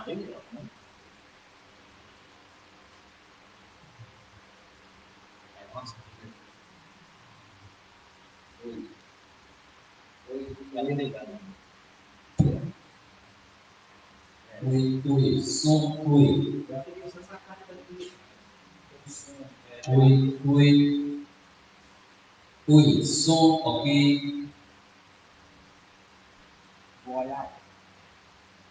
Oi, som, oi. Oi, som, ok.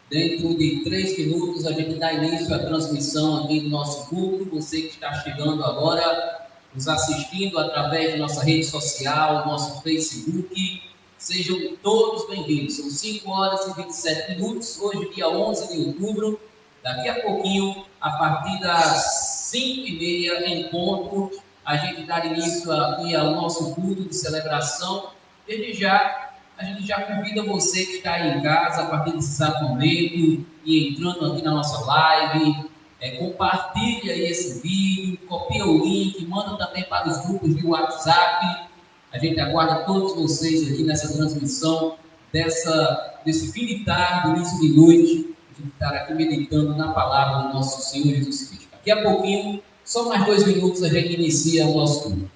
Dentro de 3 minutos a gente dá início à transmissão aqui do nosso culto. Você que está chegando agora, nos assistindo através da nossa rede social, nosso Facebook, sejam todos bem-vindos. São 5 horas e 27 minutos, hoje dia 11 de outubro. Daqui a pouquinho, a partir das 5h30 em ponto, a gente dá início aqui ao nosso culto de celebração. Desde já, a gente já convida você que está aí em casa, a partir desse exato momento, e entrando aqui na nossa live, compartilha aí esse vídeo, copia o link, manda também para os grupos de WhatsApp. A gente aguarda todos vocês aqui nessa transmissão, desse fim de tarde, início de noite, a gente estar aqui meditando na palavra do nosso Senhor Jesus Cristo. Daqui a pouquinho, só mais 2 minutos, a gente inicia o nosso culto.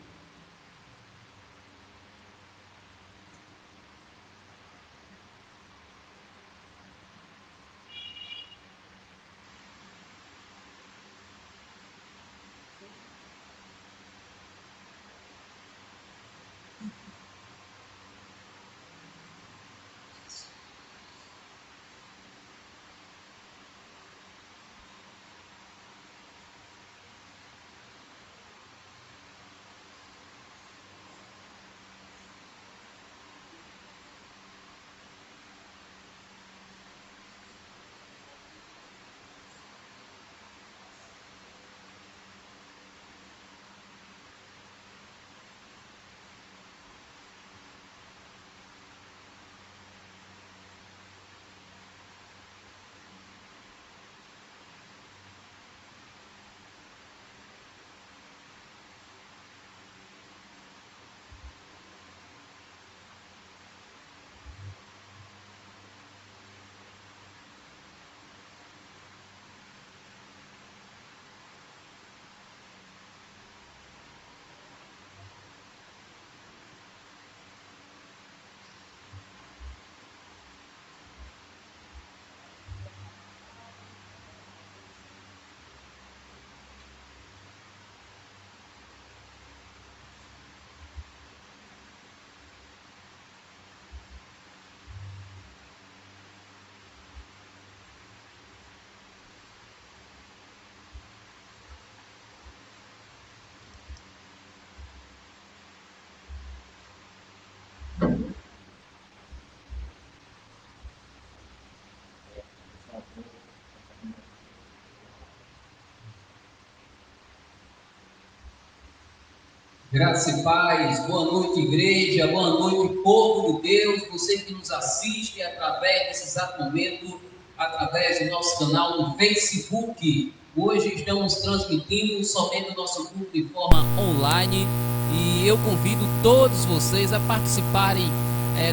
Graça e paz, boa noite igreja, boa noite povo de Deus, você que nos assiste através desse exato momento, através do nosso canal no Facebook. Hoje estamos transmitindo somente o nosso culto de forma online e eu convido todos vocês a participarem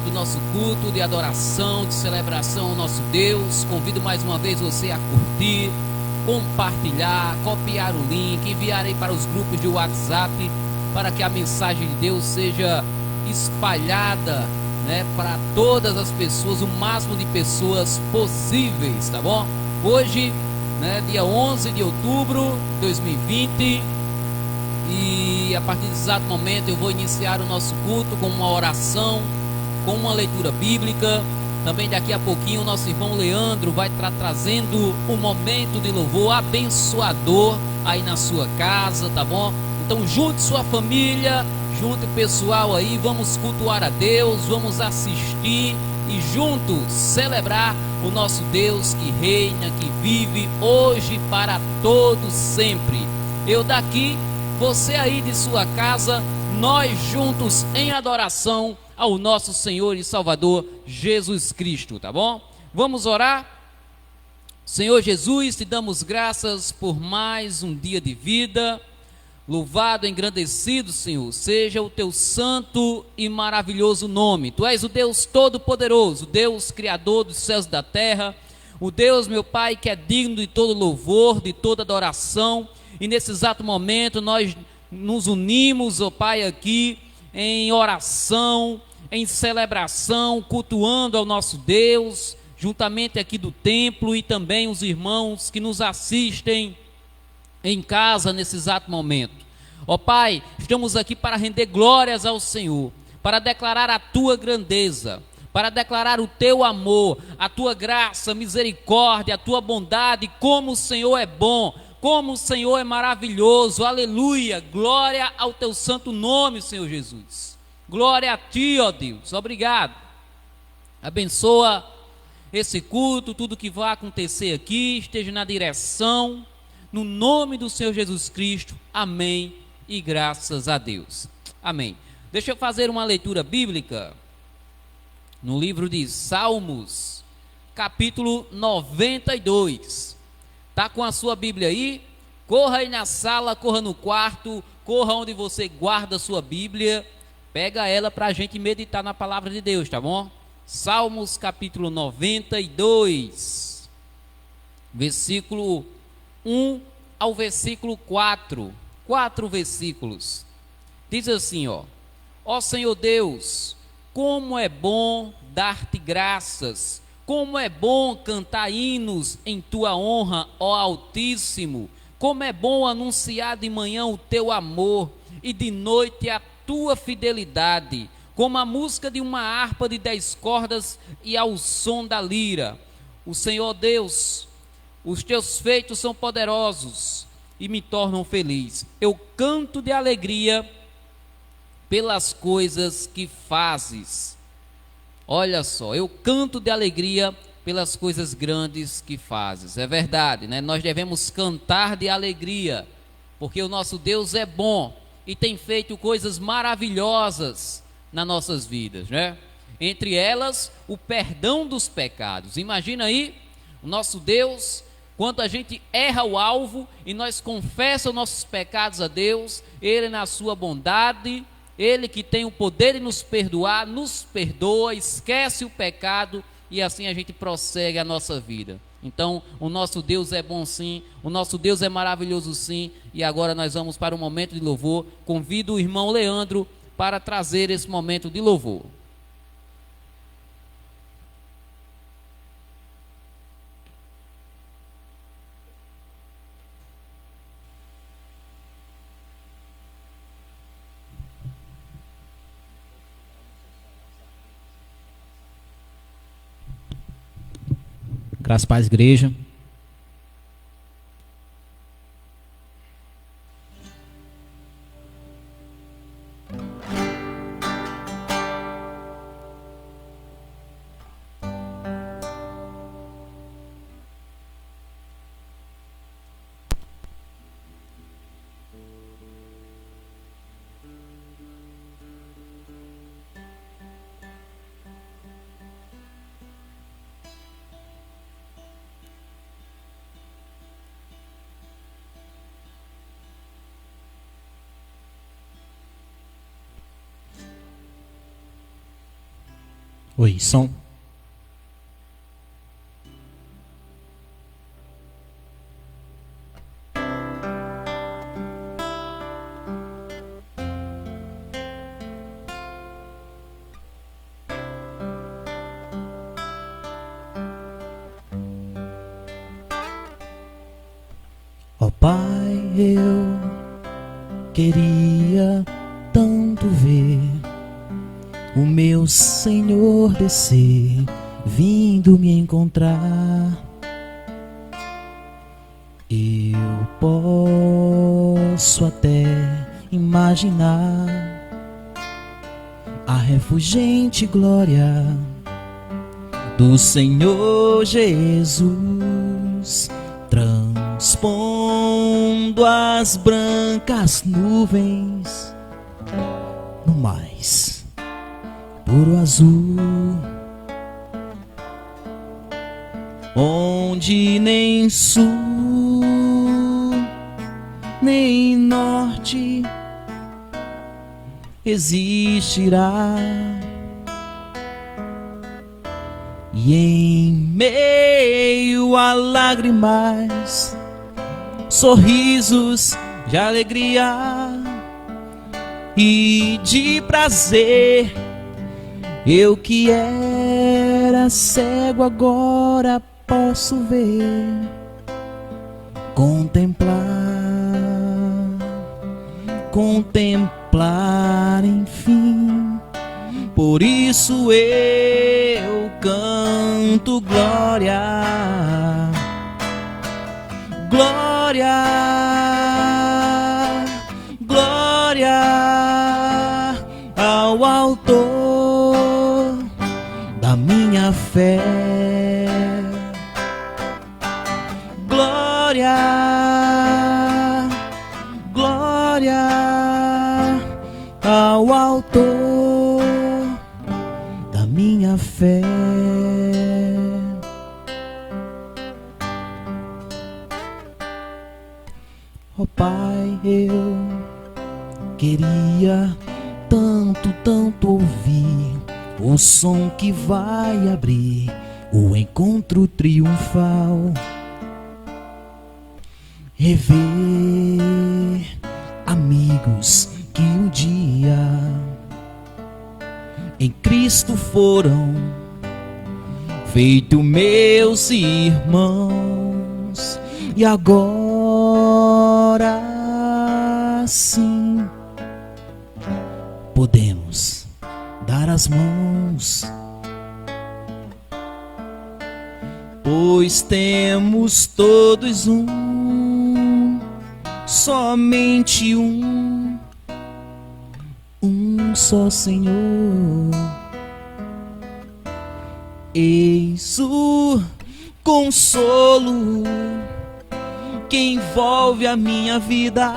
do nosso culto de adoração, de celebração ao nosso Deus. Convido mais uma vez você a curtir, compartilhar, copiar o link, enviar aí para os grupos de WhatsApp, para que a mensagem de Deus seja espalhada, para todas as pessoas, o máximo de pessoas possíveis, tá bom? Hoje, dia 11 de outubro de 2020, e a partir desse exato momento eu vou iniciar o nosso culto com uma oração, com uma leitura bíblica. Também daqui a pouquinho o nosso irmão Leandro vai estar trazendo um momento de louvor abençoador aí na sua casa, tá bom? Então junte sua família, junte o pessoal aí, vamos cultuar a Deus, vamos assistir e juntos celebrar o nosso Deus que reina, que vive hoje para todos sempre. Eu daqui, você aí de sua casa, nós juntos em adoração ao nosso Senhor e Salvador Jesus Cristo, tá bom? Vamos orar? Senhor Jesus, te damos graças por mais um dia de vida. Louvado, engrandecido, Senhor, seja o teu santo e maravilhoso nome. Tu és o Deus Todo-Poderoso, Deus Criador dos céus e da terra, O Deus, meu Pai, que é digno de todo louvor, de toda adoração. E nesse exato momento nós nos unimos, ó Pai, aqui em oração, em celebração, cultuando ao nosso Deus, juntamente aqui do templo, e também os irmãos que nos assistem em casa nesse exato momento. Ó Pai, estamos aqui para render glórias ao Senhor, para declarar a Tua grandeza, para declarar o Teu amor, a Tua graça, misericórdia, a Tua bondade, como o Senhor é bom, como o Senhor é maravilhoso. Aleluia, glória ao Teu santo nome, Senhor Jesus. Glória a Ti, ó Deus, obrigado. Abençoa esse culto, tudo que vai acontecer aqui, esteja na direção, no nome do Senhor Jesus Cristo, amém, e graças a Deus, amém. Deixa eu fazer uma leitura bíblica, no livro de Salmos, capítulo 92, está com a sua Bíblia aí? Corra aí na sala, corra no quarto, corra onde você guarda a sua Bíblia, pega ela para a gente meditar na palavra de Deus, tá bom? Salmos capítulo 92, versículo 1 ao versículo 4, 4 versículos, diz assim, ó Senhor Deus, como é bom dar-te graças, como é bom cantar hinos em tua honra, ó Altíssimo, como é bom anunciar de manhã o teu amor e de noite a tua fidelidade, como a música de uma harpa de 10 cordas e ao som da lira. O Senhor Deus, os teus feitos são poderosos e me tornam feliz. Eu canto de alegria pelas coisas que fazes. Olha só, eu canto de alegria pelas coisas grandes que fazes. É verdade, né? Nós devemos cantar de alegria, porque o nosso Deus é bom e tem feito coisas maravilhosas nas nossas vidas, né? Entre elas, o perdão dos pecados. Imagina aí, o nosso Deus, quando a gente erra o alvo e nós confessamos nossos pecados a Deus, Ele na sua bondade, Ele que tem o poder de nos perdoar, nos perdoa, esquece o pecado e assim a gente prossegue a nossa vida. Então, o nosso Deus é bom sim, o nosso Deus é maravilhoso sim, e agora nós vamos para um momento de louvor. Convido o irmão Leandro para trazer esse momento de louvor. Graças a Deus, igreja. Oi, som. Ó Pai, eu queria tanto ver o meu Senhor descer, vindo me encontrar. Eu posso até imaginar a refulgente glória do Senhor Jesus, transpondo as brancas nuvens no mais puro azul, onde nem sul nem norte existirá, E em meio a lágrimas, sorrisos de alegria e de prazer, eu que era cego agora posso ver, contemplar, enfim. Por isso eu canto glória, glória, glória ao autor da minha fé. Glória, glória ao autor da minha fé. Ó Pai, eu queria tanto ouvir o som que vai abrir o encontro triunfal. Rever amigos que um dia em Cristo foram feito meus irmãos, e agora sim podemos dar as mãos, pois temos todos somente um só Senhor. Eis o consolo que envolve a minha vida,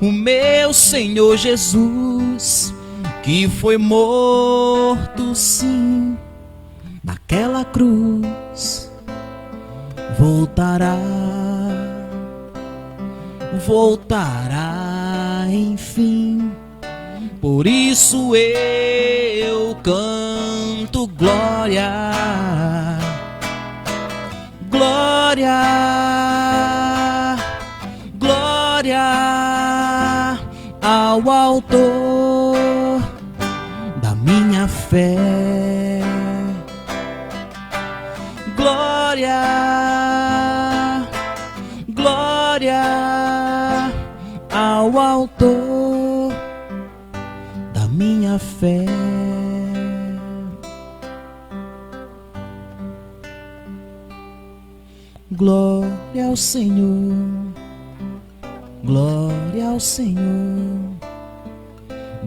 o meu Senhor Jesus, que foi morto sim naquela cruz, voltará, enfim. Por isso eu canto glória, glória, glória ao autor da minha fé. Glória, glória ao autor da minha fé. Glória ao Senhor, glória ao Senhor,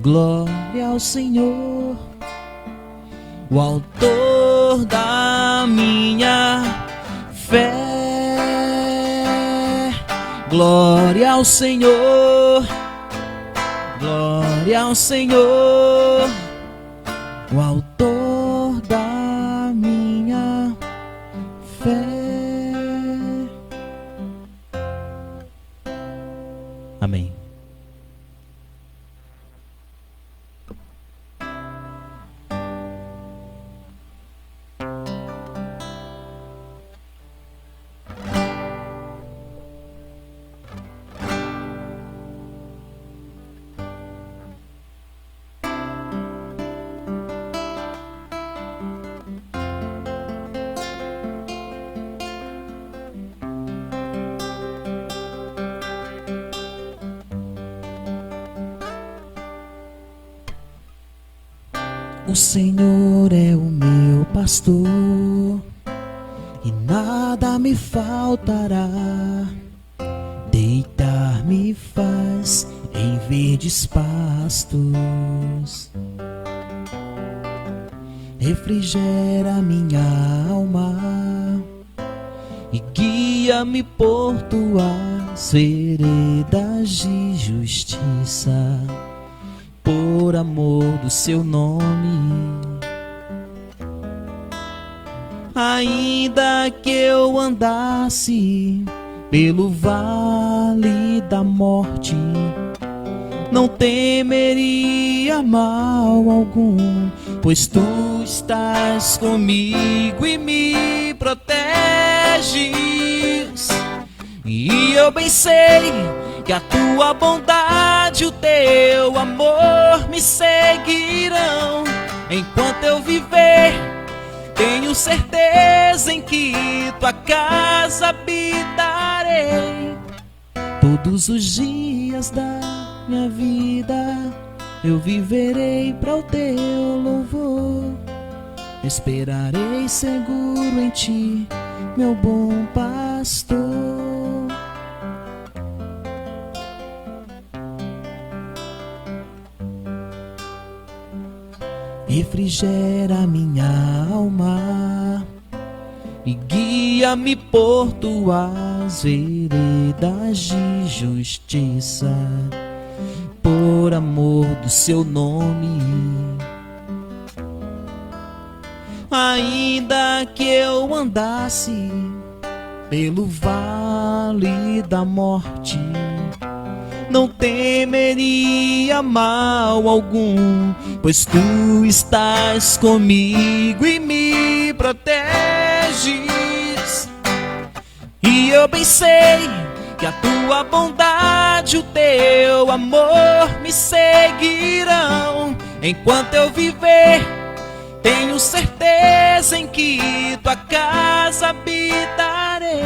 glória ao Senhor, o autor da minha fé. Glória ao Senhor, glória ao Senhor, o autor da minha fé. Amém. O Senhor é o meu pastor e nada me faltará. Deitar-me faz em verdes pastos, refrigera minha alma e guia-me por tuas veredas de justiça, por amor do seu nome. Ainda que eu andasse pelo vale da morte, não temeria mal algum, pois tu estás comigo e me proteges. E eu bem sei que a tua bondade e o teu amor me seguirão. Enquanto eu viver, tenho certeza em que tua casa habitarei. Todos os dias da minha vida eu viverei para o teu louvor. Esperarei seguro em ti, meu bom pastor. Refrigera minha alma e guia-me por tuas veredas de justiça, por amor do seu nome. Ainda que eu andasse pelo vale da morte, não temeria mal algum, pois tu estás comigo e me proteges. E eu bem sei que a tua bondade e o teu amor me seguirão. Enquanto eu viver, tenho certeza em que tua casa habitarei.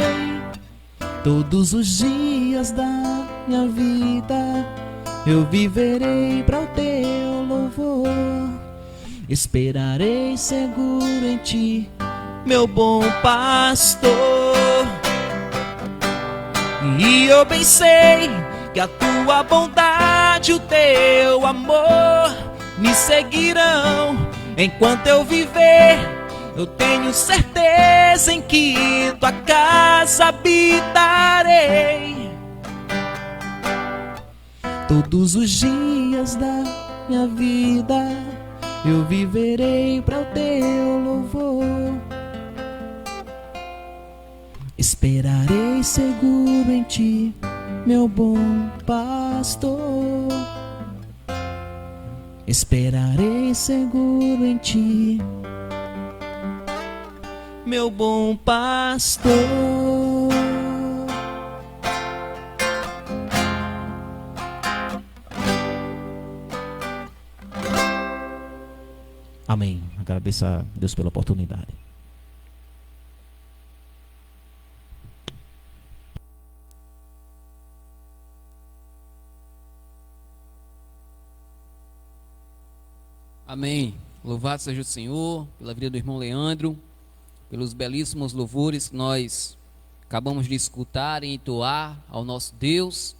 Todos os dias da minha vida eu viverei para o teu louvor. Esperarei seguro em ti, meu bom pastor. E eu bem sei que a tua bondade e o teu amor me seguirão. Enquanto eu viver, eu tenho certeza em que tua casa habitarei. Todos os dias da minha vida eu viverei para o teu louvor. Esperarei seguro em ti, meu bom pastor. Esperarei seguro em ti, meu bom pastor. Amém. Agradeço a Deus pela oportunidade. Amém. Louvado seja o Senhor pela vida do irmão Leandro, pelos belíssimos louvores que nós acabamos de escutar e entoar ao nosso Deus.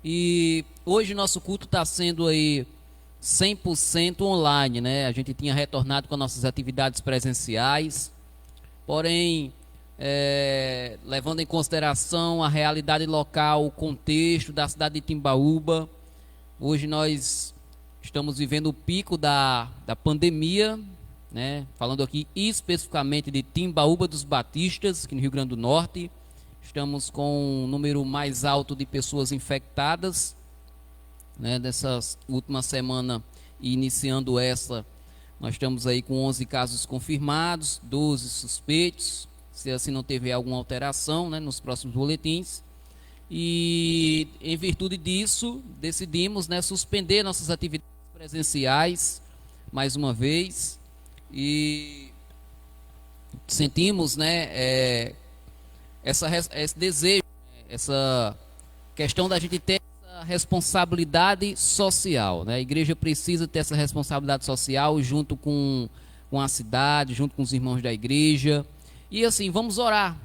E hoje nosso culto está sendo aí 100% online, né? A gente tinha retornado com nossas atividades presenciais, porém, levando em consideração a realidade local, o contexto da cidade de Timbaúba, hoje nós estamos vivendo o pico da pandemia, né? Falando aqui especificamente de Timbaúba dos Batistas, aqui no Rio Grande do Norte. Estamos com um número mais alto de pessoas infectadas, né? Dessas última semana e iniciando essa, nós estamos aí com 11 casos confirmados, 12 suspeitos, se assim não teve alguma alteração, né, nos próximos boletins. E em virtude disso, decidimos, né, suspender nossas atividades presenciais mais uma vez, e sentimos, né, esse desejo, essa questão da gente ter essa responsabilidade social, né? A igreja precisa ter essa responsabilidade social junto com a cidade, junto com os irmãos da igreja. E assim, vamos orar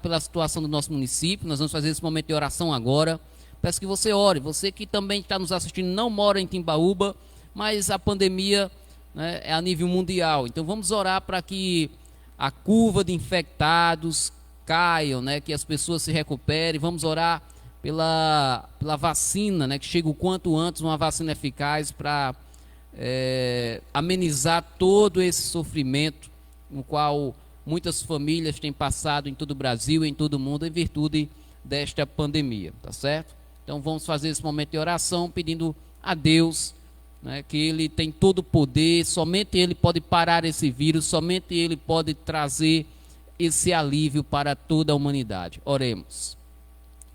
pela situação do nosso município. Nós vamos fazer esse momento de oração agora. Peço que você ore, você que também está nos assistindo, não mora em Timbaúba, mas a pandemia, né, é a nível mundial. Então vamos orar para que a curva de infectados caiam, né, que as pessoas se recuperem. Vamos orar pela vacina, né, que chegue o quanto antes, uma vacina eficaz para amenizar todo esse sofrimento no qual muitas famílias têm passado em todo o Brasil e em todo o mundo em virtude desta pandemia, tá certo? Então vamos fazer esse momento de oração pedindo a Deus, né, que Ele tem todo o poder, somente Ele pode parar esse vírus, somente Ele pode trazer esse alívio para toda a humanidade. Oremos.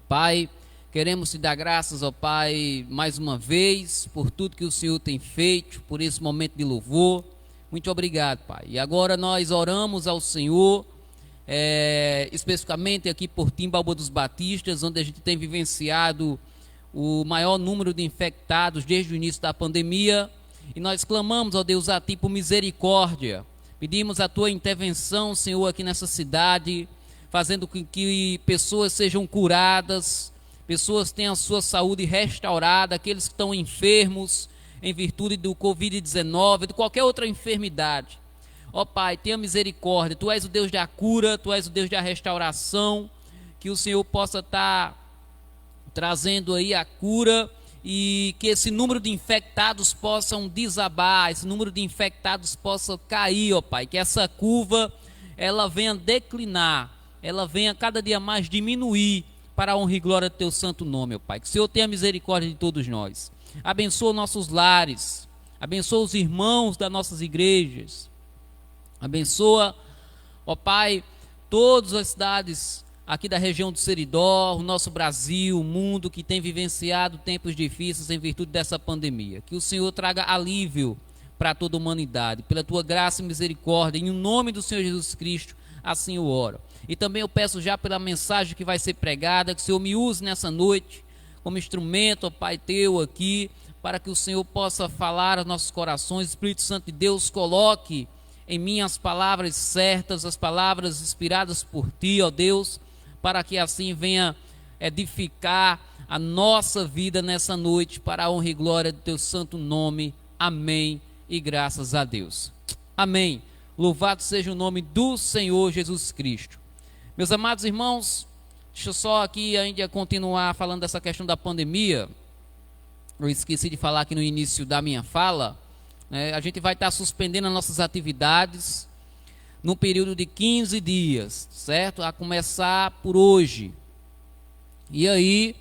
Pai, queremos te dar graças, ó Pai, mais uma vez, por tudo que o Senhor tem feito, por esse momento de louvor. Muito obrigado, Pai. E agora nós oramos ao Senhor, especificamente aqui por Timbaúba dos Batistas, onde a gente tem vivenciado o maior número de infectados desde o início da pandemia. E nós clamamos, ó Deus, a Ti por misericórdia. Pedimos a Tua intervenção, Senhor, aqui nessa cidade, fazendo com que pessoas sejam curadas, pessoas tenham a sua saúde restaurada, aqueles que estão enfermos em virtude do Covid-19, de qualquer outra enfermidade. Ó Pai, tenha misericórdia, Tu és o Deus da cura, Tu és o Deus da restauração, que o Senhor possa estar trazendo aí a cura e que esse número de infectados possam desabar, esse número de infectados possa cair, ó Pai, que essa curva ela venha declinar, ela venha cada dia mais diminuir para a honra e glória do Teu santo nome, ó Pai. Que o Senhor tenha misericórdia de todos nós. Abençoa nossos lares, abençoa os irmãos das nossas igrejas, abençoa, ó Pai, todas as cidades aqui da região do Seridó, o nosso Brasil, o mundo que tem vivenciado tempos difíceis em virtude dessa pandemia. Que o Senhor traga alívio para toda a humanidade, pela Tua graça e misericórdia, em nome do Senhor Jesus Cristo, assim eu oro. E também eu peço já pela mensagem que vai ser pregada, que o Senhor me use nessa noite como instrumento, ó Pai Teu aqui, para que o Senhor possa falar aos nossos corações. O Espírito Santo de Deus coloque em mim as palavras certas, as palavras inspiradas por Ti, ó Deus, para que assim venha edificar a nossa vida nessa noite, para a honra e glória do Teu santo nome. Amém e graças a Deus. Amém. Louvado seja o nome do Senhor Jesus Cristo. Meus amados irmãos, deixa eu só aqui ainda continuar falando dessa questão da pandemia. Eu esqueci de falar aqui no início da minha fala, né? A gente vai estar suspendendo as nossas atividades no período de 15 dias, certo? A começar por hoje. E aí,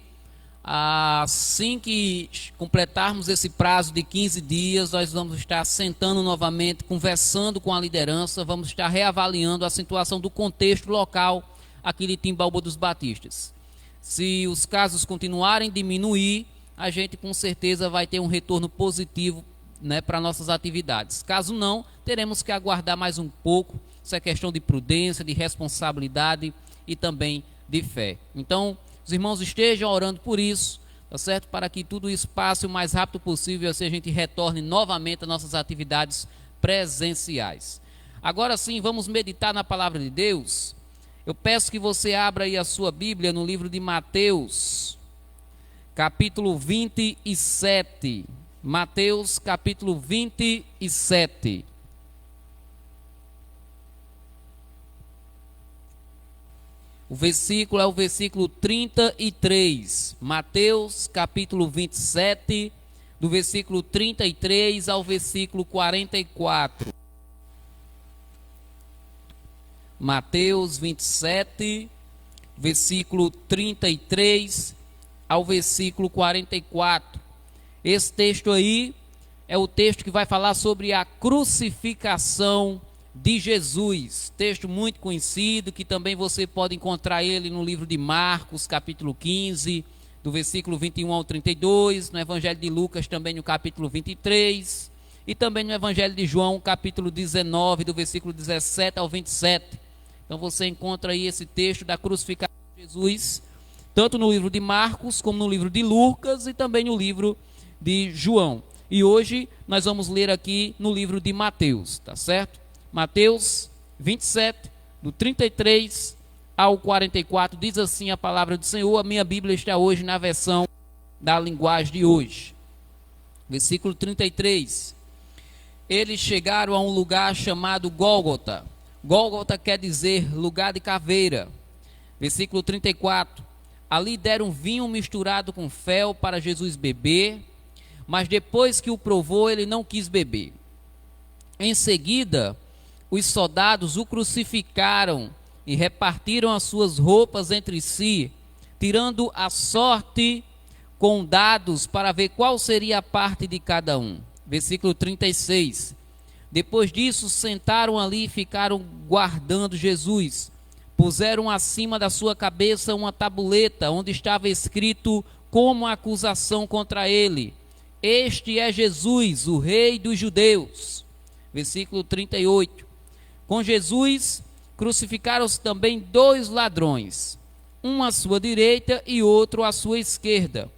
assim que completarmos esse prazo de 15 dias, nós vamos estar sentando novamente, conversando com a liderança, vamos estar reavaliando a situação do contexto local aqui de Timbaúba dos Batistas. Se os casos continuarem a diminuir, a gente com certeza vai ter um retorno positivo, né, para nossas atividades. Caso não, teremos que aguardar mais um pouco. Isso é questão de prudência, de responsabilidade e também de fé. Então, os irmãos estejam orando por isso, tá certo? Para que tudo isso passe o mais rápido possível, assim a gente retorne novamente às nossas atividades presenciais. Agora sim, vamos meditar na palavra de Deus. Eu peço que você abra aí a sua Bíblia no livro de Mateus, capítulo 27. Mateus, capítulo 27. O versículo é o versículo 33. Mateus, capítulo 27, do versículo 33 ao versículo 44. Mateus 27, versículo 33 ao versículo 44. Esse texto aí é o texto que vai falar sobre a crucificação de Jesus, texto muito conhecido, que também você pode encontrar ele no livro de Marcos, capítulo 15, do versículo 21 ao 32, no Evangelho de Lucas também no capítulo 23, e também no Evangelho de João, capítulo 19, do versículo 17 ao 27. Então você encontra aí esse texto da crucificação de Jesus, tanto no livro de Marcos, como no livro de Lucas e também no livro de João. E hoje nós vamos ler aqui no livro de Mateus, tá certo? Mateus 27, do 33 ao 44, diz assim a palavra do Senhor. A minha Bíblia está hoje na versão da linguagem de hoje. Versículo 33. Eles chegaram a um lugar chamado Gólgota. Gólgota quer dizer lugar de caveira. Versículo 34. Ali deram vinho misturado com fel para Jesus beber, mas depois que o provou, ele não quis beber. Em seguida, os soldados o crucificaram e repartiram as suas roupas entre si, tirando a sorte com dados para ver qual seria a parte de cada um. Versículo 36. Depois disso, sentaram ali e ficaram guardando Jesus. Puseram acima da sua cabeça uma tabuleta, onde estava escrito como acusação contra ele: Este é Jesus, o Rei dos Judeus. Versículo 38. Com Jesus crucificaram-se também 2 ladrões, um à sua direita e outro à sua esquerda.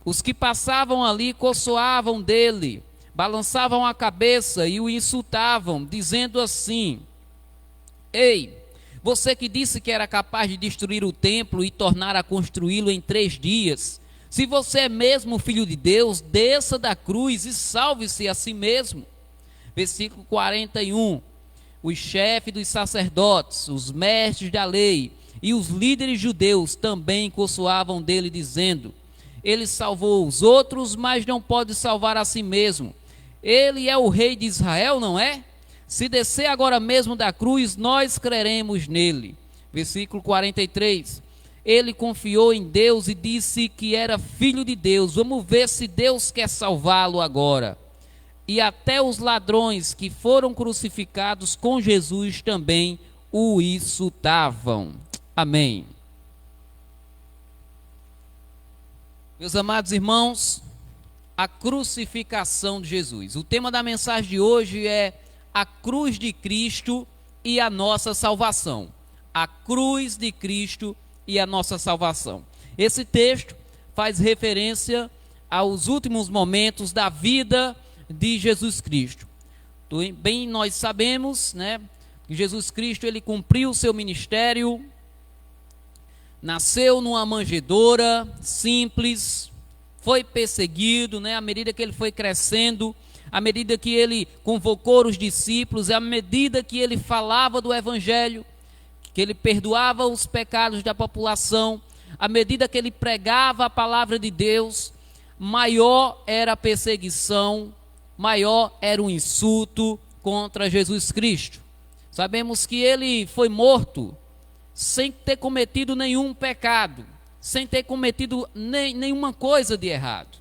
Os que passavam ali coçoavam dele, balançavam a cabeça e o insultavam, dizendo assim: Ei, você que disse que era capaz de destruir o templo e tornar a construí-lo em 3 dias, se você é mesmo filho de Deus, desça da cruz e salve-se a si mesmo. Versículo 41. Os chefes dos sacerdotes, os mestres da lei e os líderes judeus também coçoavam dele, dizendo: Ele salvou os outros, mas não pode salvar a si mesmo. Ele é o rei de Israel, não é? Se descer agora mesmo da cruz, nós creremos nele. Versículo 43. Ele confiou em Deus e disse que era filho de Deus. Vamos ver se Deus quer salvá-lo agora. E até os ladrões que foram crucificados com Jesus também o insultavam. Amém. Meus amados irmãos, a crucificação de Jesus. O tema da mensagem de hoje é a cruz de Cristo e a nossa salvação. A cruz de Cristo e a nossa salvação. Esse texto faz referência aos últimos momentos da vida de Jesus Cristo. Bem, nós sabemos, né, que Jesus Cristo, ele cumpriu o seu ministério, nasceu numa manjedoura simples, foi perseguido, né, à medida que ele foi crescendo, à medida que ele convocou os discípulos, à medida que ele falava do evangelho, que ele perdoava os pecados da população, à medida que ele pregava a palavra de Deus, maior era a perseguição, maior era o insulto contra Jesus Cristo. Sabemos que ele foi morto sem ter cometido nenhum pecado, sem ter cometido nenhuma coisa de errado,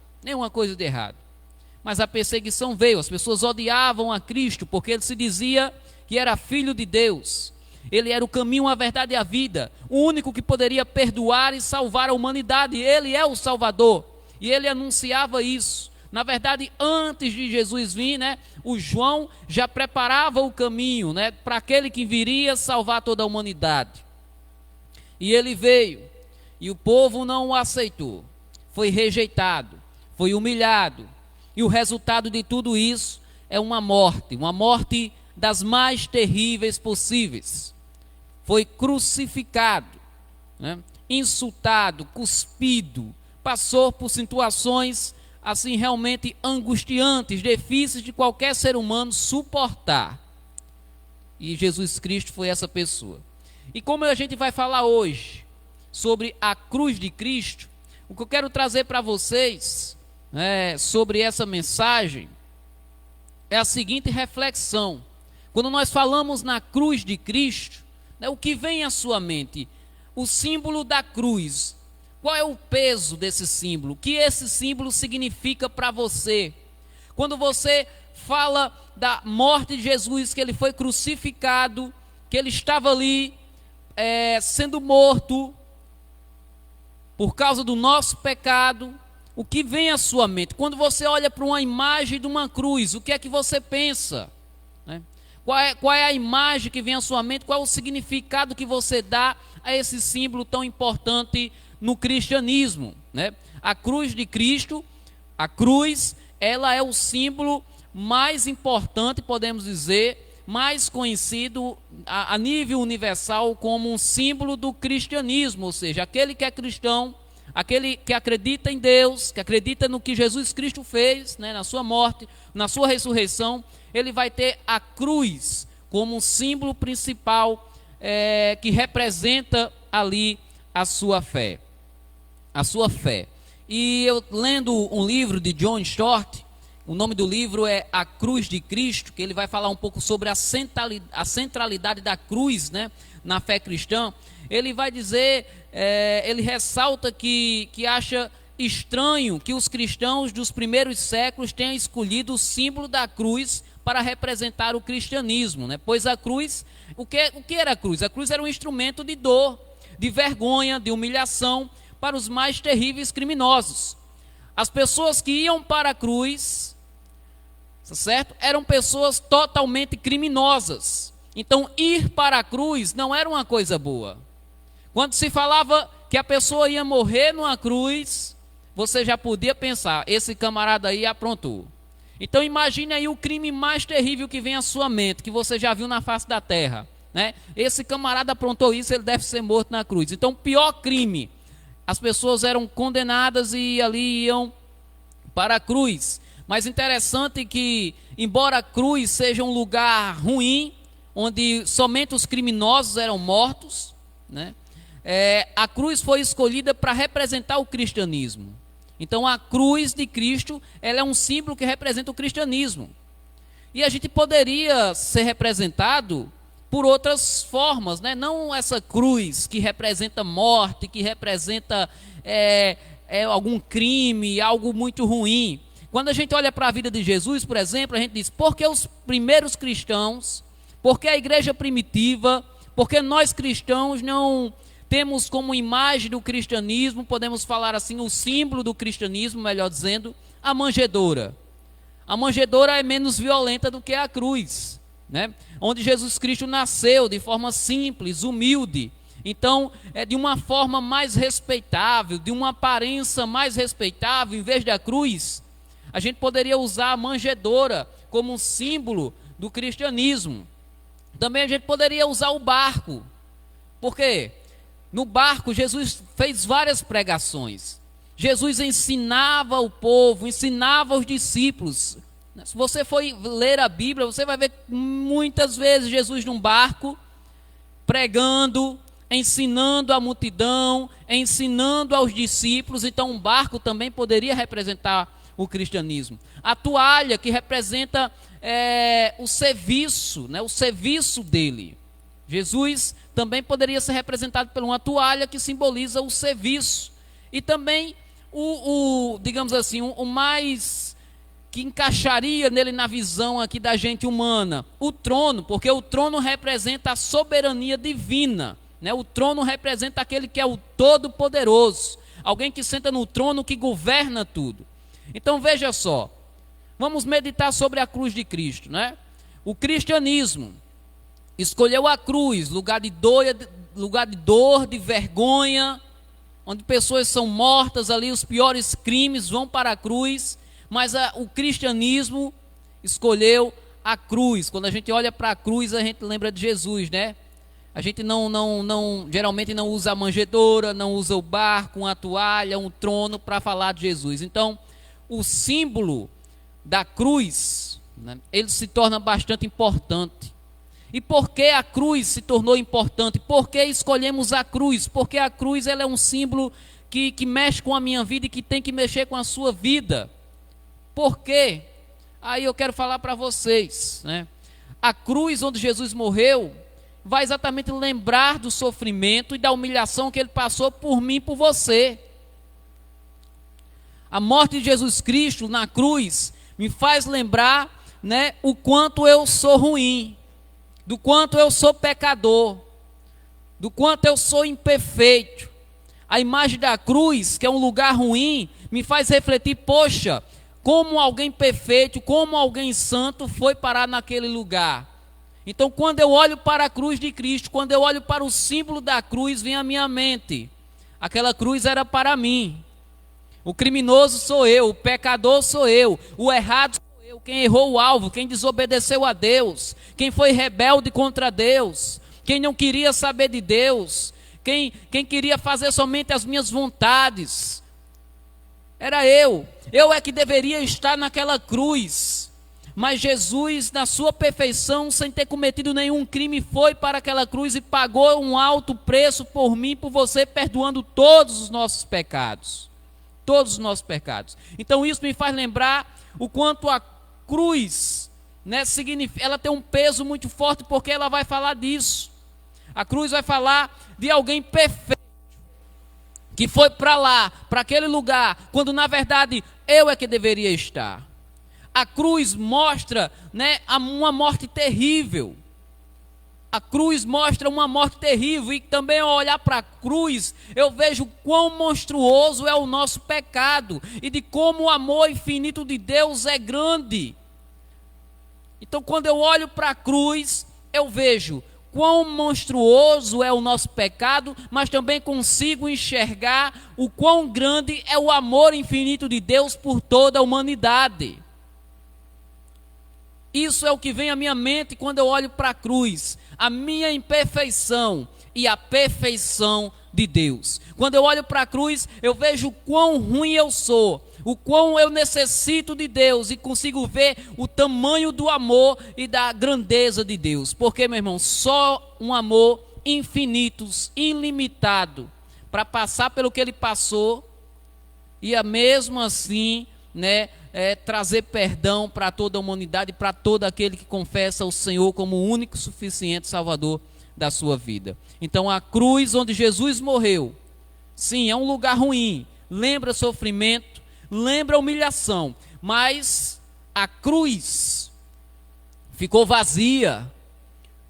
mas a perseguição veio. As pessoas odiavam a Cristo porque ele se dizia que era filho de Deus. Ele era o caminho, a verdade e a vida, o único que poderia perdoar e salvar a humanidade. Ele é o Salvador e ele anunciava isso. Na verdade, antes de Jesus vir, né, o João já preparava o caminho, né, para aquele que viria salvar toda a humanidade. E ele veio, e o povo não o aceitou, foi rejeitado, foi humilhado, e o resultado de tudo isso é uma morte das mais terríveis possíveis. Foi crucificado, né, insultado, cuspido, passou por situações assim realmente angustiantes, difíceis de qualquer ser humano suportar. E Jesus Cristo foi essa pessoa. E como a gente vai falar hoje sobre a cruz de Cristo, o que eu quero trazer para vocês, sobre essa mensagem é a seguinte reflexão. Quando nós falamos na cruz de Cristo, né, o que vem à sua mente? O símbolo da cruz. Qual é o peso desse símbolo? O que esse símbolo significa para você? Quando você fala da morte de Jesus, que ele foi crucificado, que ele estava ali sendo morto por causa do nosso pecado, o que vem à sua mente? Quando você olha para uma imagem de uma cruz, o que é que você pensa? Né? Qual é a imagem que vem à sua mente? Qual é o significado que você dá a esse símbolo tão importante no cristianismo, né? A cruz de Cristo, a cruz, ela é o símbolo mais importante, podemos dizer, mais conhecido a nível universal como um símbolo do cristianismo, ou seja, aquele que é cristão, aquele que acredita em Deus, que acredita no que Jesus Cristo fez, né, na sua morte, na sua ressurreição, ele vai ter a cruz como um símbolo principal que representa ali a sua fé. E eu lendo um livro de John Stott, o nome do livro é A Cruz de Cristo, que ele vai falar um pouco sobre a centralidade da cruz, né, na fé cristã. Ele vai dizer, ele ressalta que acha estranho que os cristãos dos primeiros séculos tenham escolhido o símbolo da cruz para representar o cristianismo, né? Pois a cruz, o que era a cruz? A cruz era um instrumento de dor, de vergonha, de humilhação para os mais terríveis criminosos. As pessoas que iam para a cruz, certo? Eram pessoas totalmente criminosas. Então, ir para a cruz não era uma coisa boa. Quando se falava que a pessoa ia morrer numa cruz, você já podia pensar, esse camarada aí aprontou. Então imagine aí o crime mais terrível que vem à sua mente, que você já viu na face da terra, né? Esse camarada aprontou isso, ele deve ser morto na cruz. Então o pior crime, as pessoas eram condenadas e ali iam para a cruz. Mas interessante que, embora a cruz seja um lugar ruim, onde somente os criminosos eram mortos, né? A cruz foi escolhida para representar o cristianismo. Então a cruz de Cristo, ela é um símbolo que representa o cristianismo. E a gente poderia ser representado por outras formas, né? Não essa cruz que representa morte, que representa algum crime, algo muito ruim. Quando a gente olha para a vida de Jesus, por exemplo, a gente diz, por que os primeiros cristãos, por que a igreja primitiva, por que nós cristãos não temos como imagem do cristianismo, podemos falar assim, o símbolo do cristianismo, melhor dizendo, a manjedoura. A manjedoura é menos violenta do que a cruz, né? Onde Jesus Cristo nasceu de forma simples, humilde. Então, é de uma forma mais respeitável, de uma aparência mais respeitável, em vez da cruz, a gente poderia usar a manjedoura como um símbolo do cristianismo. Também a gente poderia usar o barco. Por quê? No barco, Jesus fez várias pregações. Jesus ensinava o povo, ensinava os discípulos. Se você for ler a Bíblia, você vai ver muitas vezes Jesus num barco, pregando, ensinando a multidão, ensinando aos discípulos. Então um barco também poderia representar o cristianismo. A toalha que representa o serviço, né? O serviço dele. Jesus também poderia ser representado por uma toalha que simboliza o serviço. E também digamos assim, o mais que encaixaria nele na visão aqui da gente humana, o trono, porque o trono representa a soberania divina, né? O trono representa aquele que é o Todo-Poderoso, alguém que senta no trono que governa tudo. Então veja só, vamos meditar sobre a cruz de Cristo, né? O cristianismo escolheu a cruz, lugar de dor, de vergonha, onde pessoas são mortas ali, os piores crimes vão para a cruz, mas o cristianismo escolheu a cruz. Quando a gente olha para a cruz, a gente lembra de Jesus, né? A gente geralmente não usa a manjedoura, não usa o barco, uma toalha, um trono para falar de Jesus. Então, o símbolo da cruz, né, ele se torna bastante importante. E por que a cruz se tornou importante? Por que escolhemos a cruz? Porque a cruz ela é um símbolo que mexe com a minha vida e que tem que mexer com a sua vida. Por quê? Aí eu quero falar para vocês, né? A cruz onde Jesus morreu vai exatamente lembrar do sofrimento e da humilhação que ele passou por mim e por você. A morte de Jesus Cristo na cruz me faz lembrar, né, o quanto eu sou ruim, do quanto eu sou pecador, do quanto eu sou imperfeito. A imagem da cruz, que é um lugar ruim, me faz refletir, poxa, como alguém perfeito, como alguém santo foi parar naquele lugar. Então quando eu olho para a cruz de Cristo, quando eu olho para o símbolo da cruz, vem à minha mente, aquela cruz era para mim. O criminoso sou eu, o pecador sou eu, o errado sou eu, quem errou o alvo, quem desobedeceu a Deus, quem foi rebelde contra Deus, quem não queria saber de Deus, quem queria fazer somente as minhas vontades. Era eu é que deveria estar naquela cruz. Mas Jesus, na sua perfeição, sem ter cometido nenhum crime, foi para aquela cruz e pagou um alto preço por mim e por você, perdoando todos os nossos pecados. Todos os nossos pecados. Então isso me faz lembrar o quanto a cruz, né, ela tem um peso muito forte, porque ela vai falar disso. A cruz vai falar de alguém perfeito, que foi para lá, para aquele lugar, quando na verdade eu é que deveria estar. A cruz mostra, né, uma morte terrível. A cruz mostra uma morte terrível, e também ao olhar para a cruz, eu vejo quão monstruoso é o nosso pecado, e de como o amor infinito de Deus é grande. Então, quando eu olho para a cruz, eu vejo quão monstruoso é o nosso pecado, mas também consigo enxergar o quão grande é o amor infinito de Deus por toda a humanidade. Isso é o que vem à minha mente quando eu olho para a cruz, a minha imperfeição e a perfeição de Deus. Quando eu olho para a cruz, eu vejo o quão ruim eu sou, o quão eu necessito de Deus, e consigo ver o tamanho do amor e da grandeza de Deus. Porque, meu irmão, só um amor infinito, ilimitado, para passar pelo que ele passou, e mesmo assim, né, trazer perdão para toda a humanidade, para todo aquele que confessa o Senhor como o único suficiente Salvador da sua vida. Então a cruz onde Jesus morreu, sim, é um lugar ruim, lembra sofrimento, lembra humilhação, mas a cruz ficou vazia,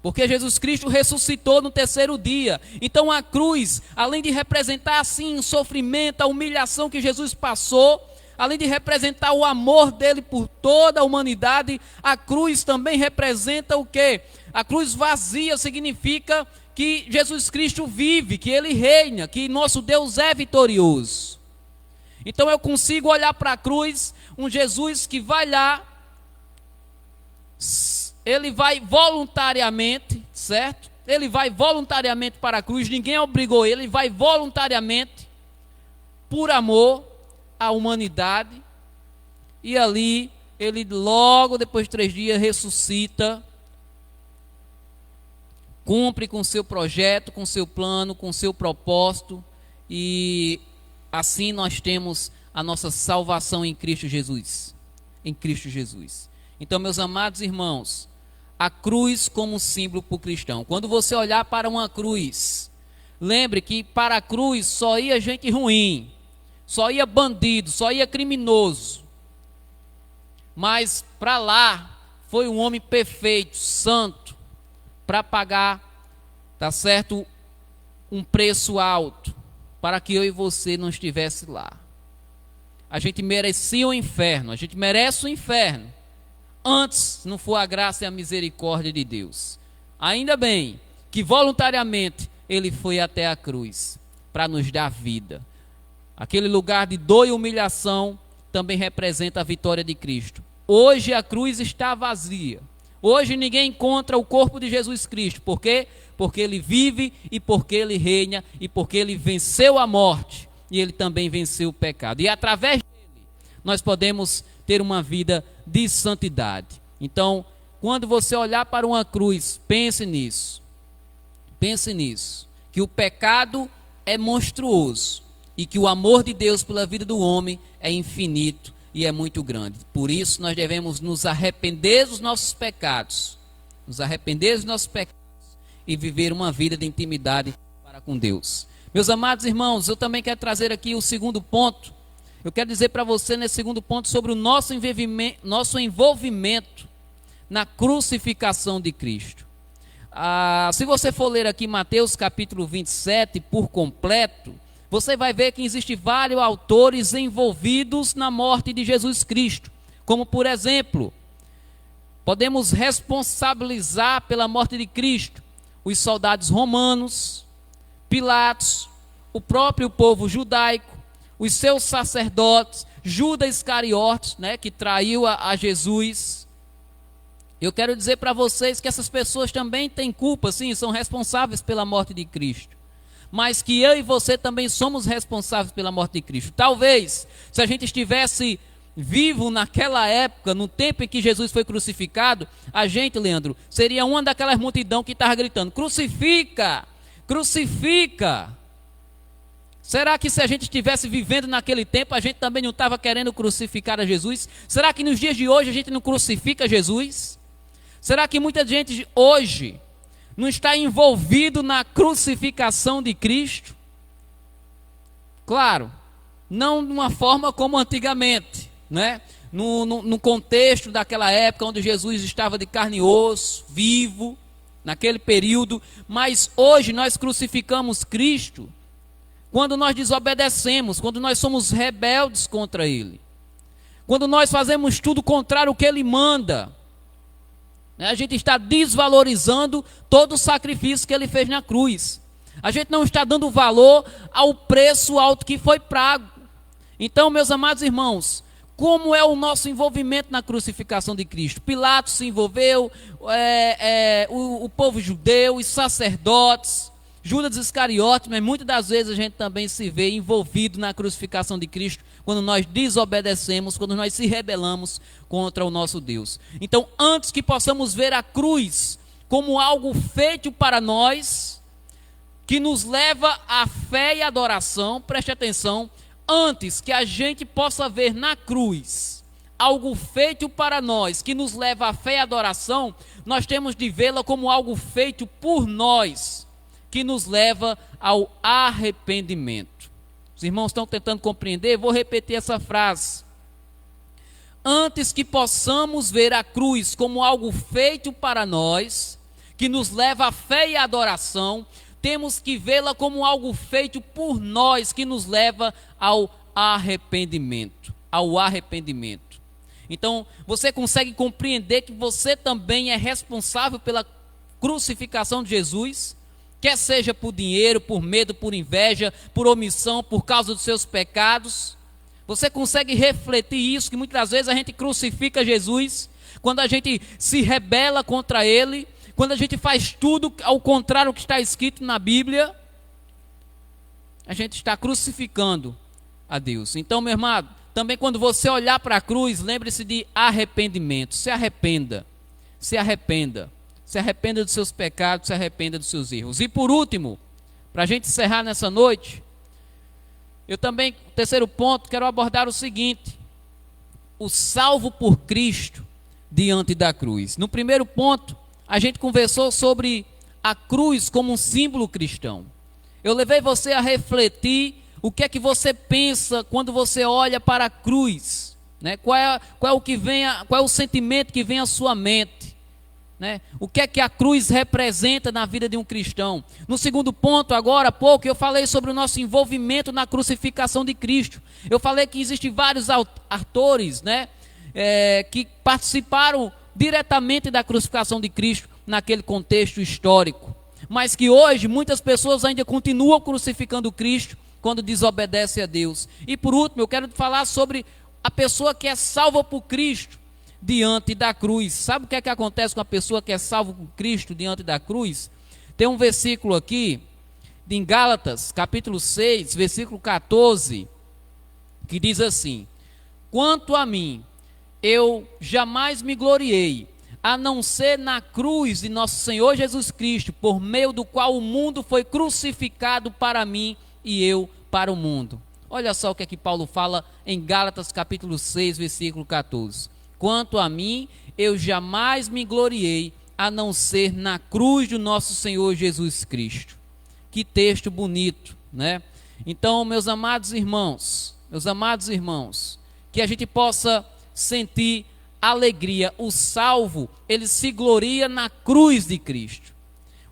porque Jesus Cristo ressuscitou no terceiro dia. Então a cruz, além de representar assim o sofrimento, a humilhação que Jesus passou, além de representar o amor dele por toda a humanidade, a cruz também representa o quê? A cruz vazia significa que Jesus Cristo vive, que ele reina, que nosso Deus é vitorioso. Então eu consigo olhar para a cruz, um Jesus que vai lá, ele vai voluntariamente, certo? Ele vai voluntariamente para a cruz, ninguém obrigou ele vai voluntariamente, por amor a humanidade, e ali ele logo depois de 3 dias ressuscita, cumpre com seu projeto, com seu plano, com seu propósito, e assim nós temos a nossa salvação em Cristo Jesus. Em Cristo Jesus. Então, meus amados irmãos, a cruz como símbolo para o cristão. Quando você olhar para uma cruz, lembre que para a cruz só ia gente ruim, só ia bandido, só ia criminoso. Mas para lá foi um homem perfeito, santo, para pagar, tá certo, um preço alto, para que eu e você não estivesse lá. A gente merecia o inferno, a gente merece o inferno, antes não for a graça e a misericórdia de Deus. Ainda bem que voluntariamente ele foi até a cruz, para nos dar vida. Aquele lugar de dor e humilhação também representa a vitória de Cristo. Hoje a cruz está vazia. Hoje ninguém encontra o corpo de Jesus Cristo. Por quê? Porque ele vive e porque ele reina e porque ele venceu a morte e ele também venceu o pecado. E através dele nós podemos ter uma vida de santidade. Então, quando você olhar para uma cruz, pense nisso. Pense nisso. Que o pecado é monstruoso. E que o amor de Deus pela vida do homem é infinito e é muito grande. Por isso nós devemos nos arrepender dos nossos pecados. Nos arrepender dos nossos pecados e viver uma vida de intimidade para com Deus. Meus amados irmãos, eu também quero trazer aqui o segundo ponto. Eu quero dizer para você nesse segundo ponto sobre o nosso envolvimento na crucificação de Cristo. Se você for ler aqui Mateus capítulo 27 por completo, você vai ver que existem vários autores envolvidos na morte de Jesus Cristo. Como por exemplo, podemos responsabilizar pela morte de Cristo os soldados romanos, Pilatos, o próprio povo judaico, os seus sacerdotes, Judas Iscariotes, né, que traiu a Jesus. Eu quero dizer para vocês que essas pessoas também têm culpa, sim, são responsáveis pela morte de Cristo. Mas que eu e você também somos responsáveis pela morte de Cristo. Talvez, se a gente estivesse vivo naquela época, no tempo em que Jesus foi crucificado, a gente, Leandro, seria uma daquelas multidão que estava gritando: crucifica, crucifica. Será que se a gente estivesse vivendo naquele tempo, a gente também não estava querendo crucificar a Jesus? Será que nos dias de hoje a gente não crucifica Jesus? Será que muita gente hoje não está envolvido na crucificação de Cristo? Claro, não de uma forma como antigamente, né? No contexto daquela época onde Jesus estava de carne e osso, vivo, naquele período, mas hoje nós crucificamos Cristo quando nós desobedecemos, quando nós somos rebeldes contra Ele, quando nós fazemos tudo contrário ao que Ele manda. A gente está desvalorizando todo o sacrifício que Ele fez na cruz. A gente não está dando valor ao preço alto que foi pago. Então, meus amados irmãos, como é o nosso envolvimento na crucificação de Cristo? Pilatos se envolveu, o povo judeu, os sacerdotes, Judas Iscariotes, mas muitas das vezes a gente também se vê envolvido na crucificação de Cristo, quando nós desobedecemos, quando nós se rebelamos contra o nosso Deus. Então, antes que possamos ver a cruz como algo feito para nós, que nos leva à fé e adoração, preste atenção, antes que a gente possa ver na cruz algo feito para nós, que nos leva à fé e adoração, nós temos de vê-la como algo feito por nós, que nos leva ao arrependimento. Os irmãos estão tentando compreender? Vou repetir essa frase. Antes que possamos ver a cruz como algo feito para nós, que nos leva à fé e adoração, temos que vê-la como algo feito por nós, que nos leva ao arrependimento. Ao arrependimento. Então, você consegue compreender que você também é responsável pela crucificação de Jesus? Quer seja por dinheiro, por medo, por inveja, por omissão, por causa dos seus pecados. Você consegue refletir isso, que muitas vezes a gente crucifica Jesus, quando a gente se rebela contra Ele, quando a gente faz tudo ao contrário do que está escrito na Bíblia, a gente está crucificando a Deus. Então, meu irmão, também quando você olhar para a cruz, lembre-se de arrependimento. Se arrependa, se arrependa. Se arrependa dos seus pecados, se arrependa dos seus erros. E por último, para a gente encerrar nessa noite, eu também, terceiro ponto, quero abordar o seguinte: o salvo por Cristo diante da cruz. No primeiro ponto, a gente conversou sobre a cruz como um símbolo cristão. Eu levei você a refletir o que é que você pensa quando você olha para a cruz, né? Qual é o sentimento que vem à sua mente? Né? O que é que a cruz representa na vida de um cristão? No segundo ponto, agora há pouco, eu falei sobre o nosso envolvimento na crucificação de Cristo. Eu falei que existem vários autores, né, que participaram diretamente da crucificação de Cristo naquele contexto histórico, mas que hoje muitas pessoas ainda continuam crucificando Cristo quando desobedecem a Deus. E por último, eu quero falar sobre a pessoa que é salva por Cristo diante da cruz. Sabe o que é que acontece com a pessoa que é salva por Cristo diante da cruz? Tem um versículo aqui, em Gálatas, capítulo 6, versículo 14, que diz assim: quanto a mim, eu jamais me gloriei, a não ser na cruz de nosso Senhor Jesus Cristo, por meio do qual o mundo foi crucificado para mim e eu para o mundo. Olha só o que é que Paulo fala em Gálatas capítulo 6, versículo 14. Quanto a mim, eu jamais me gloriei, a não ser na cruz do nosso Senhor Jesus Cristo. Que texto bonito, né? Então, meus amados irmãos, que a gente possa sentir alegria. O salvo, ele se gloria na cruz de Cristo.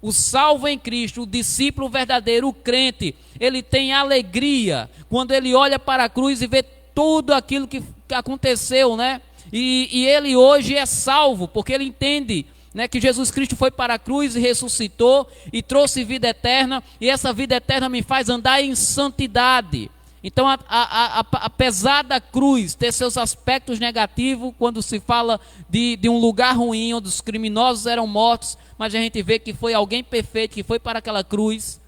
O salvo em Cristo, o discípulo verdadeiro, o crente, ele tem alegria quando ele olha para a cruz e vê tudo aquilo que aconteceu, né? E ele hoje é salvo, porque ele entende, né, que Jesus Cristo foi para a cruz e ressuscitou e trouxe vida eterna, e essa vida eterna me faz andar em santidade. Então, apesar da cruz ter seus aspectos negativos, quando se fala de um lugar ruim, onde os criminosos eram mortos, mas a gente vê que foi alguém perfeito, que foi para aquela cruz,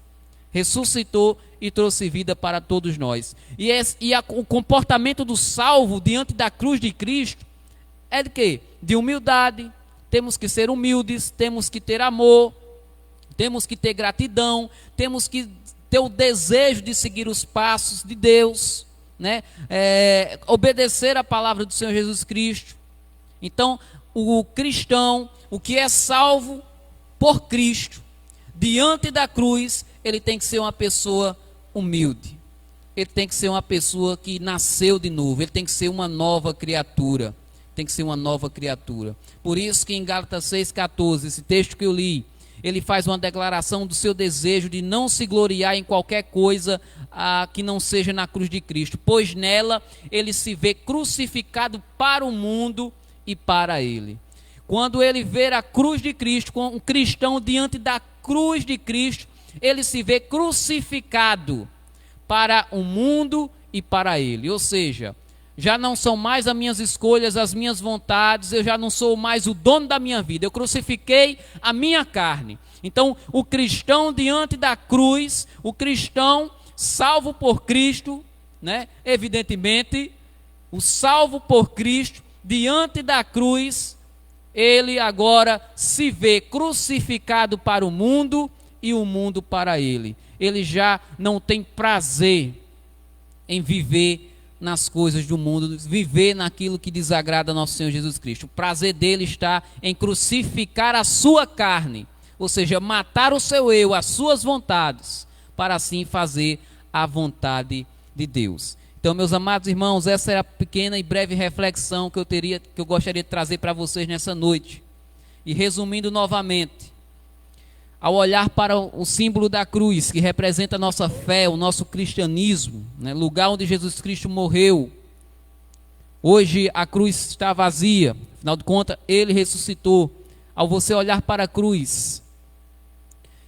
ressuscitou e trouxe vida para todos nós. O comportamento do salvo diante da cruz de Cristo é de quê? De humildade. Temos que ser humildes, temos que ter amor, temos que ter gratidão, temos que ter o desejo de seguir os passos de Deus, né? Obedecer a palavra do Senhor Jesus Cristo. Então, o cristão, o que é salvo por Cristo, diante da cruz, ele tem que ser uma pessoa humilde. ele tem que ser uma pessoa que nasceu de novo, ele tem que ser uma nova criatura. Tem que ser uma nova criatura. Por isso que em Gálatas 6,14, esse texto que eu li, ele faz uma declaração do seu desejo de não se gloriar em qualquer coisa que não seja na cruz de Cristo, pois nela ele se vê crucificado para o mundo e para ele. Quando ele vê a cruz de Cristo, com um cristão diante da cruz de Cristo, ele se vê crucificado para o mundo e para ele. Ou seja, já não são mais as minhas escolhas, as minhas vontades, eu já não sou mais o dono da minha vida, eu crucifiquei a minha carne. Então, o cristão diante da cruz, o cristão salvo por Cristo, né? Evidentemente, o salvo por Cristo, diante da cruz, ele agora se vê crucificado para o mundo e o mundo para ele. Ele já não tem prazer em viver nas coisas do mundo, viver naquilo que desagrada a nosso Senhor Jesus Cristo. O prazer dele está em crucificar a sua carne, ou seja, matar o seu eu, as suas vontades, para assim fazer a vontade de Deus. Então, meus amados irmãos, essa era a pequena e breve reflexão que eu gostaria de trazer para vocês nessa noite. E resumindo novamente, ao olhar para o símbolo da cruz, que representa a nossa fé, o nosso cristianismo, né, lugar onde Jesus Cristo morreu, hoje a cruz está vazia, afinal de contas, ele ressuscitou. Ao você olhar para a cruz,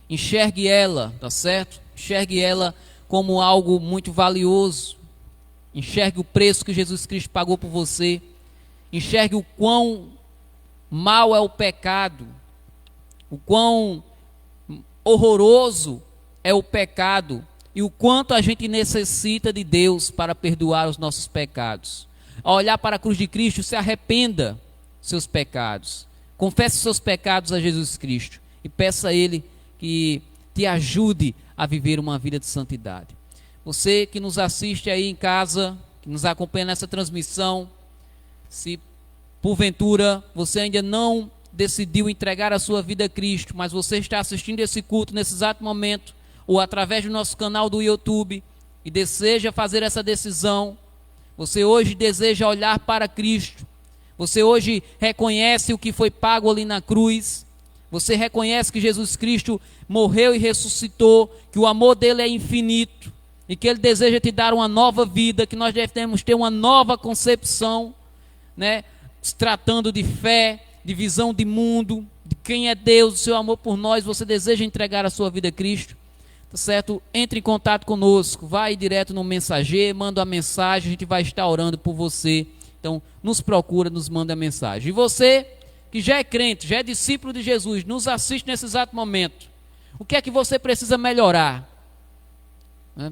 enxergue ela, tá certo? Enxergue ela como algo muito valioso. Enxergue o preço que Jesus Cristo pagou por você. Enxergue o quão mal é o pecado, o quão horroroso é o pecado e o quanto a gente necessita de Deus para perdoar os nossos pecados. Ao olhar para a cruz de Cristo, se arrependa dos seus pecados. Confesse os seus pecados a Jesus Cristo e peça a Ele que te ajude a viver uma vida de santidade. Você que nos assiste aí em casa, que nos acompanha nessa transmissão, se porventura você ainda não decidiu entregar a sua vida a Cristo, mas você está assistindo esse culto nesse exato momento, ou através do nosso canal do YouTube, e deseja fazer essa decisão, você hoje deseja olhar para Cristo, você hoje reconhece o que foi pago ali na cruz, você reconhece que Jesus Cristo morreu e ressuscitou, que o amor dele é infinito, e que ele deseja te dar uma nova vida, que nós devemos ter uma nova concepção, né? Se tratando de fé, de visão de mundo, de quem é Deus, do seu amor por nós, você deseja entregar a sua vida a Cristo, tá certo? Entre em contato conosco, vai direto no mensageiro, manda uma mensagem, a gente vai estar orando por você. Então, nos procura, nos manda a mensagem. E você que já é crente, já é discípulo de Jesus, nos assiste nesse exato momento, o que é que você precisa melhorar? Né?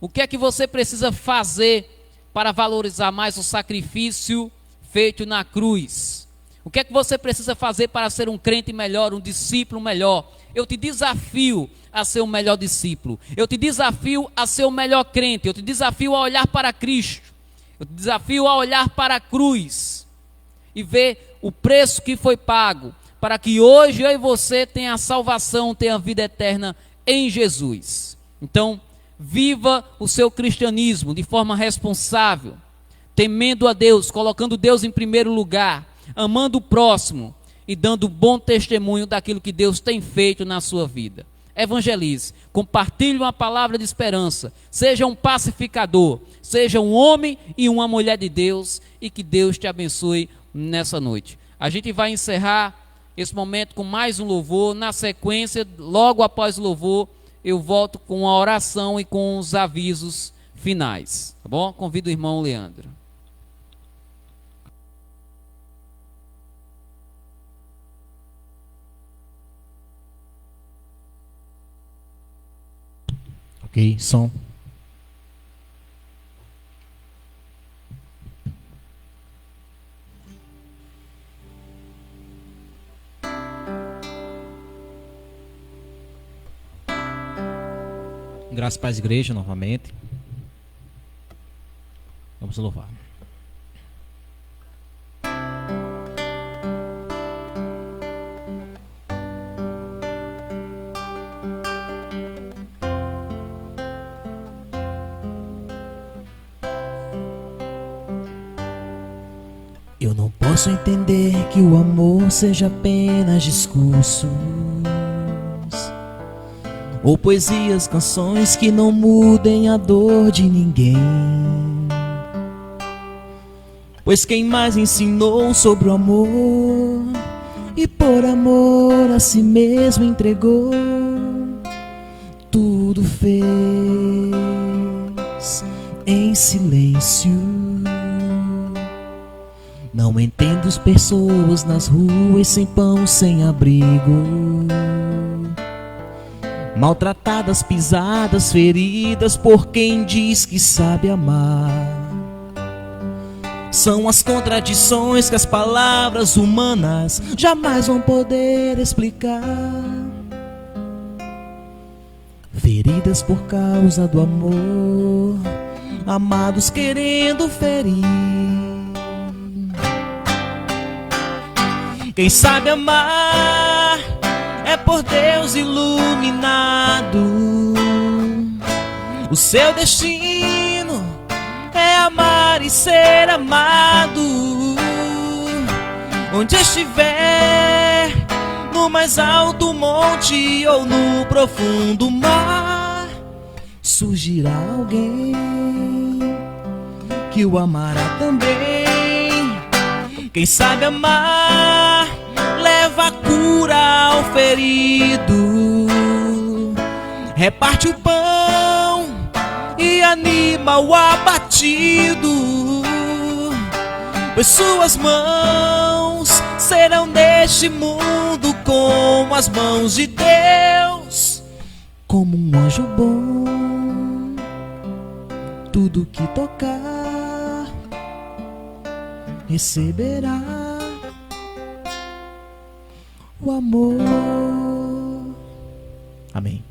O que é que você precisa fazer para valorizar mais o sacrifício feito na cruz? O que é que você precisa fazer para ser um crente melhor, um discípulo melhor? Eu te desafio a ser o melhor discípulo. Eu te desafio a ser o melhor crente. Eu te desafio a olhar para Cristo. Eu te desafio a olhar para a cruz e ver o preço que foi pago para que hoje eu e você tenha a salvação, tenha a vida eterna em Jesus. Então, viva o seu cristianismo de forma responsável, temendo a Deus, colocando Deus em primeiro lugar, amando o próximo e dando bom testemunho daquilo que Deus tem feito na sua vida. Evangelize, compartilhe uma palavra de esperança, seja um pacificador, seja um homem e uma mulher de Deus, e que Deus te abençoe nessa noite. A gente vai encerrar esse momento com mais um louvor. Na sequência, logo após o louvor, eu volto com a oração e com os avisos finais, tá bom? Convido o irmão Leandro. Ok, som. Graças para a igreja novamente. Vamos louvar. Eu não posso entender que o amor seja apenas discursos ou poesias, canções que não mudem a dor de ninguém. Pois quem mais ensinou sobre o amor e por amor a si mesmo entregou, tudo fez em silêncio. Não entendo as pessoas nas ruas sem pão, sem abrigo, maltratadas, pisadas, feridas por quem diz que sabe amar. São as contradições que as palavras humanas jamais vão poder explicar. Feridas por causa do amor, amados querendo ferir. Quem sabe amar é por Deus iluminado. O seu destino é amar e ser amado. Onde estiver, no mais alto monte ou no profundo mar, surgirá alguém que o amará também. Quem sabe amar leva a cura ao ferido, reparte o pão e anima o abatido, pois suas mãos serão neste mundo como as mãos de Deus. Como um anjo bom, tudo que tocar receberá o amor. Amém.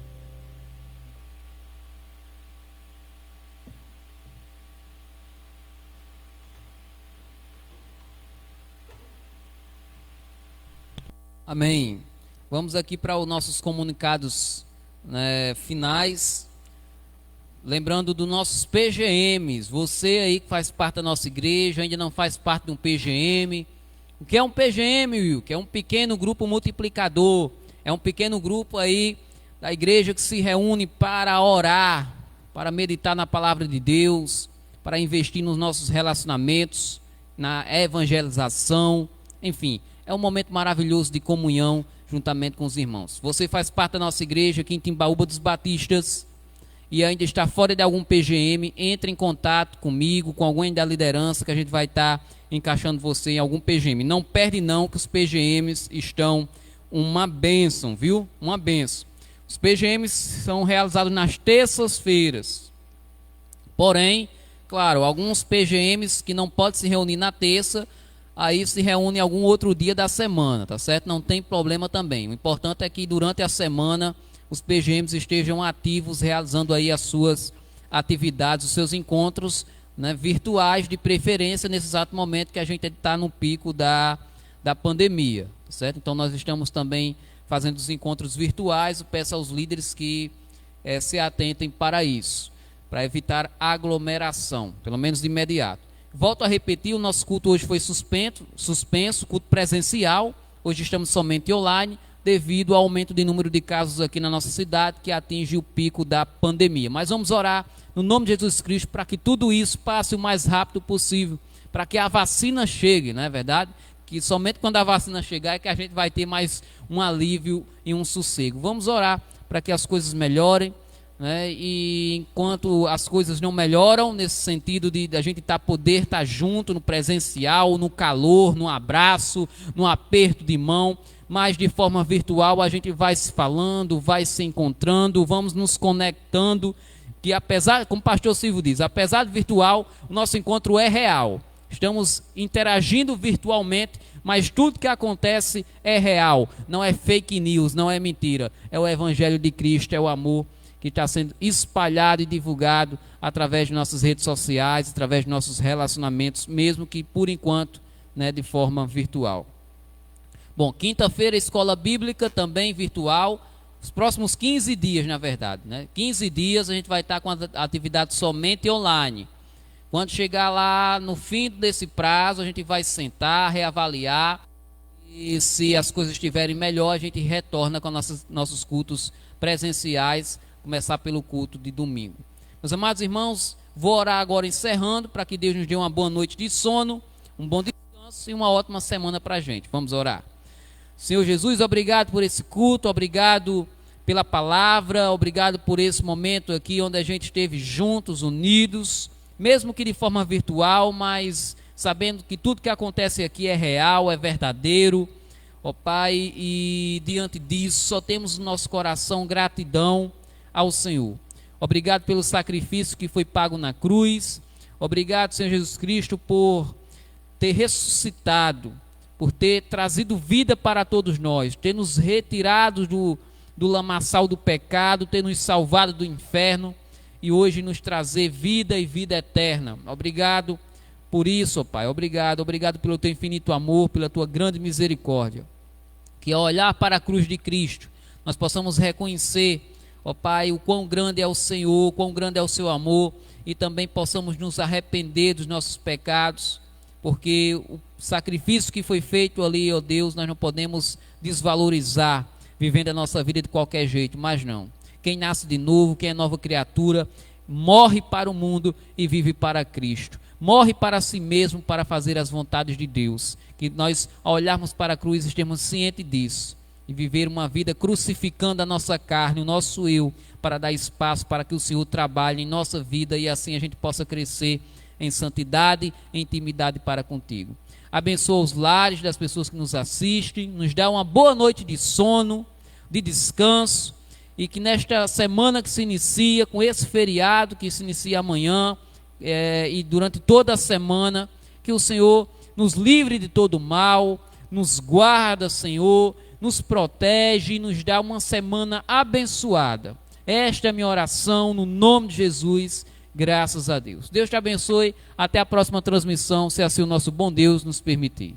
Amém. Vamos aqui para os nossos comunicados, né, finais. Lembrando dos nossos PGMs. Você aí que faz parte da nossa igreja, ainda não faz parte de um PGM. O que é um PGM, Will? Que é um pequeno grupo multiplicador. É um pequeno grupo aí da igreja que se reúne para orar, para meditar na palavra de Deus, para investir nos nossos relacionamentos, na evangelização, enfim. É um momento maravilhoso de comunhão juntamente com os irmãos. Você faz parte da nossa igreja aqui em Timbaúba dos Batistas e ainda está fora de algum PGM, entre em contato comigo, com alguém da liderança, que a gente vai estar encaixando você em algum PGM. Não perde não, que os PGMs estão uma bênção, viu? Uma bênção. Os PGMs são realizados nas terças-feiras. Porém, claro, alguns PGMs que não podem se reunir na terça, aí se reúne algum outro dia da semana, tá certo? Não tem problema também. O importante é que durante a semana os PGMs estejam ativos, realizando aí as suas atividades, os seus encontros, né, virtuais, de preferência nesse exato momento que a gente está no pico da pandemia, tá certo? Então nós estamos também fazendo os encontros virtuais. Eu peço aos líderes que se atentem para isso, para evitar aglomeração, pelo menos de imediato. Volto a repetir, o nosso culto hoje foi suspenso, culto presencial. Hoje estamos somente online, devido ao aumento de número de casos aqui na nossa cidade, que atinge o pico da pandemia. Mas vamos orar no nome de Jesus Cristo para que tudo isso passe o mais rápido possível, para que a vacina chegue, não é verdade? Que somente quando a vacina chegar é que a gente vai ter mais um alívio e um sossego. Vamos orar para que as coisas melhorem, né? E enquanto as coisas não melhoram, nesse sentido de a gente poder estar junto no presencial, no calor, no abraço, no aperto de mão, mas de forma virtual a gente vai se falando, vai se encontrando, vamos nos conectando, que apesar, como o pastor Silvio diz, apesar de virtual, o nosso encontro é real. Estamos interagindo virtualmente, mas tudo que acontece é real, não é fake news, não é mentira, é o Evangelho de Cristo, é o amor que está sendo espalhado e divulgado através de nossas redes sociais, através de nossos relacionamentos, mesmo que por enquanto, né, de forma virtual. Bom, quinta-feira, escola bíblica também virtual, os próximos 15 dias, na verdade, né? 15 dias a gente vai estar com a atividade somente online. Quando chegar lá no fim desse prazo, a gente vai sentar, reavaliar, e se as coisas estiverem melhor, a gente retorna com nossos cultos presenciais, começar pelo culto de domingo. Meus amados irmãos, vou orar agora encerrando, para que Deus nos dê uma boa noite de sono, um bom descanso e uma ótima semana para a gente. Vamos orar. Senhor Jesus, obrigado por esse culto, obrigado pela palavra, obrigado por esse momento aqui onde a gente esteve juntos, unidos, mesmo que de forma virtual, mas sabendo que tudo que acontece aqui é real, é verdadeiro, ó Pai, e diante disso só temos no nosso coração gratidão ao Senhor. Obrigado pelo sacrifício que foi pago na cruz, obrigado, Senhor Jesus Cristo, por ter ressuscitado, por ter trazido vida para todos nós, ter nos retirado do lamaçal do pecado, ter nos salvado do inferno e hoje nos trazer vida e vida eterna. Obrigado por isso, ó Pai, obrigado pelo teu infinito amor, pela tua grande misericórdia. Que ao olhar para a cruz de Cristo, nós possamos reconhecer, ó Pai, o quão grande é o Senhor, o quão grande é o seu amor, e também possamos nos arrepender dos nossos pecados, porque o sacrifício que foi feito ali, ó Deus, nós não podemos desvalorizar, vivendo a nossa vida de qualquer jeito, mas não. Quem nasce de novo, quem é nova criatura, morre para o mundo e vive para Cristo. Morre para si mesmo para fazer as vontades de Deus. Que nós, ao olharmos para a cruz, estejamos cientes disso. E viver uma vida crucificando a nossa carne, o nosso eu, para dar espaço para que o Senhor trabalhe em nossa vida e assim a gente possa crescer em santidade, em intimidade para contigo. Abençoa os lares das pessoas que nos assistem, nos dá uma boa noite de sono, de descanso, e que nesta semana que se inicia, com esse feriado que se inicia amanhã, e durante toda a semana, que o Senhor nos livre de todo mal, nos guarda, Senhor, nos protege e nos dá uma semana abençoada. Esta é a minha oração no nome de Jesus, graças a Deus. Deus te abençoe, até a próxima transmissão, se assim o nosso bom Deus nos permitir.